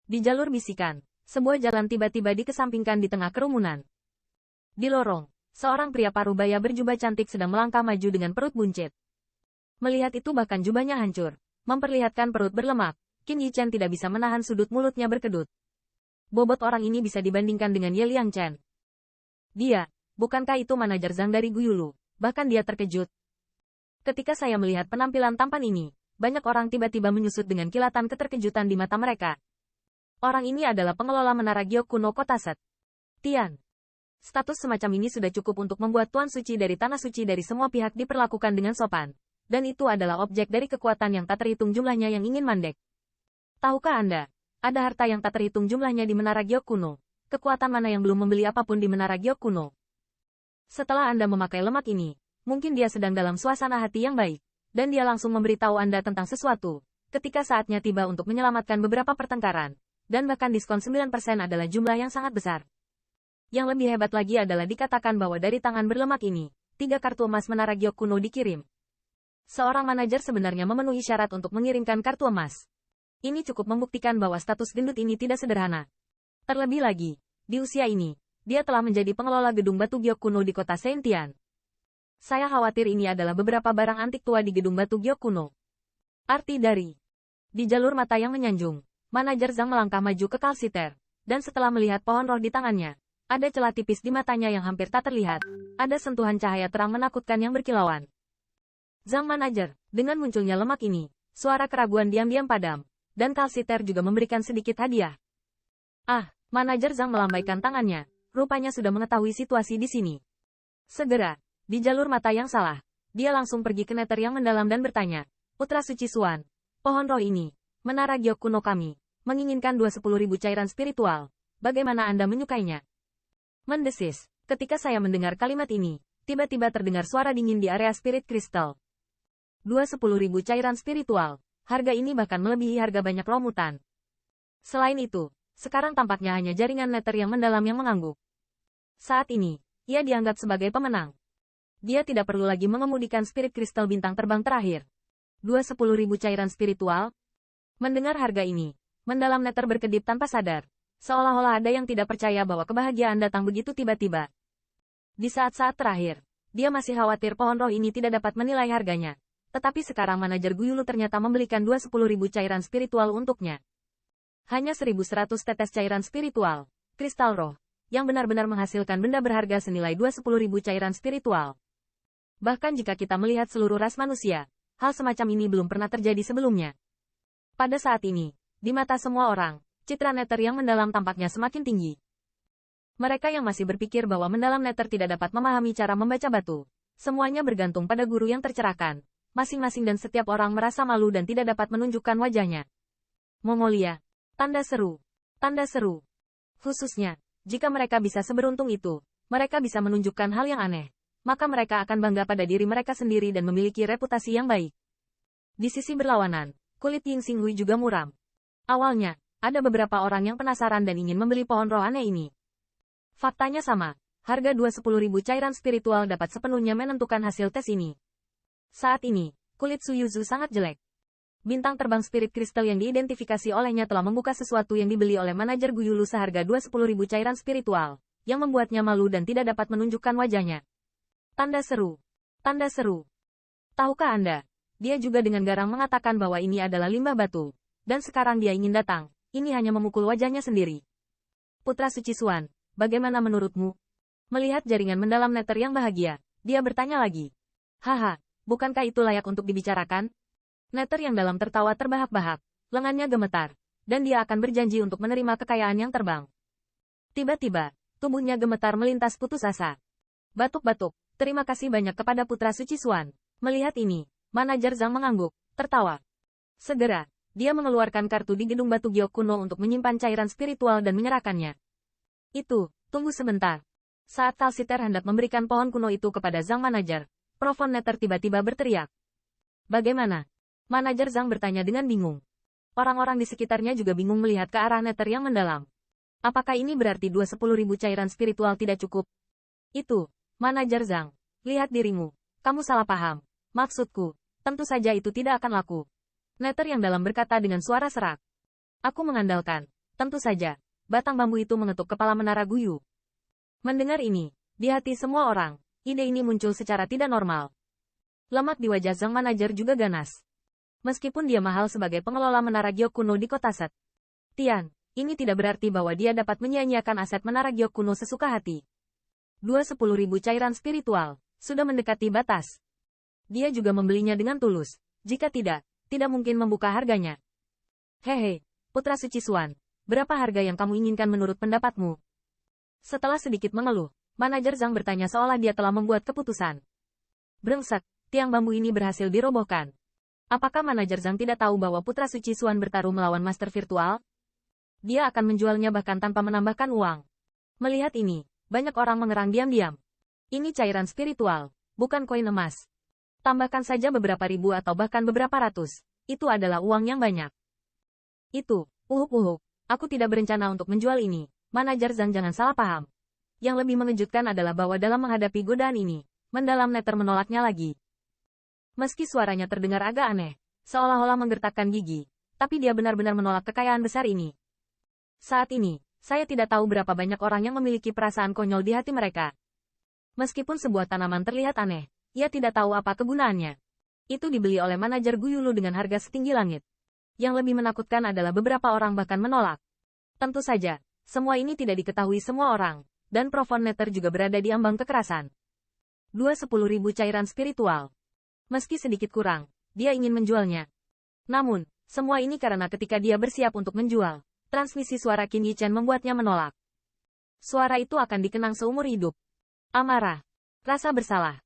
Di jalur bisikan, sebuah jalan tiba-tiba dikesampingkan di tengah kerumunan. Di lorong, seorang pria parubaya berjubah cantik sedang melangkah maju dengan perut buncit. Melihat itu bahkan jubahnya hancur, memperlihatkan perut berlemak. Qin Yichen tidak bisa menahan sudut mulutnya berkedut. Bobot orang ini bisa dibandingkan dengan Ye Liangchen. Dia, bukankah itu manajer Zhang dari Guyulu? Bahkan dia terkejut. Ketika saya melihat penampilan tampan ini, banyak orang tiba-tiba menyusut dengan kilatan keterkejutan di mata mereka. Orang ini adalah pengelola menara giok kuno kota Set. Tian. Status semacam ini sudah cukup untuk membuat Tuan Suci dari Tanah Suci dari semua pihak diperlakukan dengan sopan. Dan itu adalah objek dari kekuatan yang tak terhitung jumlahnya yang ingin mandek. Tahukah Anda, ada harta yang tak terhitung jumlahnya di menara giok kuno. Kekuatan mana yang belum membeli apapun di menara giok kuno? Setelah Anda memakai lemak ini, mungkin dia sedang dalam suasana hati yang baik. Dan dia langsung memberitahu Anda tentang sesuatu. Ketika saatnya tiba untuk menyelamatkan beberapa pertengkaran. Dan bahkan diskon 9% adalah jumlah yang sangat besar. Yang lebih hebat lagi adalah dikatakan bahwa dari tangan berlemak ini, 3 kartu emas menara giok kuno dikirim. Seorang manajer sebenarnya memenuhi syarat untuk mengirimkan kartu emas. Ini cukup membuktikan bahwa status gendut ini tidak sederhana. Terlebih lagi, di usia ini, dia telah menjadi pengelola gedung batu giok kuno di kota Saint-Tian. Saya khawatir ini adalah beberapa barang antik tua di gedung batu giok kuno. Arti dari di jalur mata yang menyanjung, manajer Zhang melangkah maju ke Kalsiter, dan setelah melihat pohon roh di tangannya, ada celah tipis di matanya yang hampir tak terlihat. Ada sentuhan cahaya terang menakutkan yang berkilauan. Zhang manajer, dengan munculnya lemak ini, suara keraguan diam-diam padam. Dan Kalsiter juga memberikan sedikit hadiah. Manajer Zhang melambaikan tangannya. Rupanya sudah mengetahui situasi di sini. Segera, di jalur mata yang salah, dia langsung pergi ke neter yang mendalam dan bertanya, Putra Suci Suan, pohon roh ini, menara giok kuno kami, menginginkan 20.000 cairan spiritual. Bagaimana Anda menyukainya? Mendesis, ketika saya mendengar kalimat ini, tiba-tiba terdengar suara dingin di area spirit crystal. 20.000 cairan spiritual. Harga ini bahkan melebihi harga banyak romutan. Selain itu, sekarang tampaknya hanya jaringan neter yang mendalam yang mengangguk. Saat ini, ia dianggap sebagai pemenang. Dia tidak perlu lagi mengemudikan spirit kristal bintang terbang terakhir. 20.000 cairan spiritual. Mendengar harga ini, mendalam neter berkedip tanpa sadar. Seolah-olah ada yang tidak percaya bahwa kebahagiaan datang begitu tiba-tiba. Di saat-saat terakhir, dia masih khawatir pohon roh ini tidak dapat menilai harganya. Tetapi sekarang manajer Guyulu ternyata membelikan 20.000 cairan spiritual untuknya. Hanya 1.100 tetes cairan spiritual, kristal roh, yang benar-benar menghasilkan benda berharga senilai 20.000 cairan spiritual. Bahkan jika kita melihat seluruh ras manusia, hal semacam ini belum pernah terjadi sebelumnya. Pada saat ini, di mata semua orang, citra neter yang mendalam tampaknya semakin tinggi. Mereka yang masih berpikir bahwa mendalam neter tidak dapat memahami cara membaca batu, semuanya bergantung pada guru yang tercerahkan. Masing-masing dan setiap orang merasa malu dan tidak dapat menunjukkan wajahnya. Mongolia. Tanda seru. Tanda seru. Khususnya, jika mereka bisa seberuntung itu, mereka bisa menunjukkan hal yang aneh. Maka mereka akan bangga pada diri mereka sendiri dan memiliki reputasi yang baik. Di sisi berlawanan, kulit Ying Xinghui juga muram. Awalnya, ada beberapa orang yang penasaran dan ingin membeli pohon roh aneh ini. Faktanya sama, harga 20.000 cairan spiritual dapat sepenuhnya menentukan hasil tes ini. Saat ini, kulit Suyuzu sangat jelek. Bintang terbang spirit kristal yang diidentifikasi olehnya telah membuka sesuatu yang dibeli oleh manajer Guyulu seharga 20.000 cairan spiritual, yang membuatnya malu dan tidak dapat menunjukkan wajahnya. Tanda seru. Tanda seru. Tahukah Anda, dia juga dengan garang mengatakan bahwa ini adalah limbah batu. Dan sekarang dia ingin datang, ini hanya memukul wajahnya sendiri. Putra Suci Suan, bagaimana menurutmu? Melihat jaringan mendalam neter yang bahagia, dia bertanya lagi. Haha. Bukankah itu layak untuk dibicarakan? Neter yang dalam tertawa terbahak-bahak, lengannya gemetar, dan dia akan berjanji untuk menerima kekayaan yang terbang. Tiba-tiba, tubuhnya gemetar melintas putus asa. Batuk-batuk, terima kasih banyak kepada Putra Suci Suan. Melihat ini, manajer Zhang mengangguk, tertawa. Segera, dia mengeluarkan kartu di gedung batu giok kuno untuk menyimpan cairan spiritual dan menyerahkannya. Tunggu sebentar. Saat Kalsiter hendak memberikan pohon kuno itu kepada Zhang manajer, Profon Neter tiba-tiba berteriak. Bagaimana? Manajer Zhang bertanya dengan bingung. Orang-orang di sekitarnya juga bingung melihat ke arah Neter yang mendalam. Apakah ini berarti 20.000 cairan spiritual tidak cukup? Manajer Zhang. Lihat dirimu. Kamu salah paham. Maksudku, tentu saja itu tidak akan laku. Neter yang dalam berkata dengan suara serak. Aku mengandalkan Tentu saja, batang bambu itu mengetuk kepala Menara Guyu. Mendengar ini, di hati semua orang, ide ini muncul secara tidak normal. Lemak di wajah Zhang manajer juga ganas. Meskipun dia mahal sebagai pengelola Menara Giok kuno di kota Set Tian, ini tidak berarti bahwa dia dapat menyia-nyiakan aset Menara Giok kuno sesuka hati. 10.000 cairan spiritual, sudah mendekati batas. Dia juga membelinya dengan tulus. Jika tidak mungkin membuka harganya. Hehe, Putra Suci Xuan, berapa harga yang kamu inginkan menurut pendapatmu? Setelah sedikit mengeluh, manajer Zhang bertanya seolah dia telah membuat keputusan. Brengsek, tiang bambu ini berhasil dirobohkan. Apakah manajer Zhang tidak tahu bahwa Putra Suci Xuan bertarung melawan master virtual? Dia akan menjualnya bahkan tanpa menambahkan uang. Melihat ini, banyak orang mengerang diam-diam. Ini cairan spiritual, bukan koin emas. Tambahkan saja beberapa ribu atau bahkan beberapa ratus. Itu adalah uang yang banyak. Uhuk. Aku tidak berencana untuk menjual ini. Manajer Zhang jangan salah paham. Yang lebih mengejutkan adalah bahwa dalam menghadapi godaan ini, mendalam netter menolaknya lagi. Meski suaranya terdengar agak aneh, seolah-olah menggertakkan gigi, tapi dia benar-benar menolak kekayaan besar ini. Saat ini, saya tidak tahu berapa banyak orang yang memiliki perasaan konyol di hati mereka. Meskipun sebuah tanaman terlihat aneh, ia tidak tahu apa kegunaannya. Itu dibeli oleh manajer Guyulu dengan harga setinggi langit. Yang lebih menakutkan adalah beberapa orang bahkan menolak. Tentu saja, semua ini tidak diketahui semua orang, dan Profon Netter juga berada di ambang kekerasan. 10.000 cairan spiritual. Meski sedikit kurang, dia ingin menjualnya. Namun, semua ini karena ketika dia bersiap untuk menjual, transmisi suara Qin Yichen membuatnya menolak. Suara itu akan dikenang seumur hidup. Amarah. Rasa bersalah.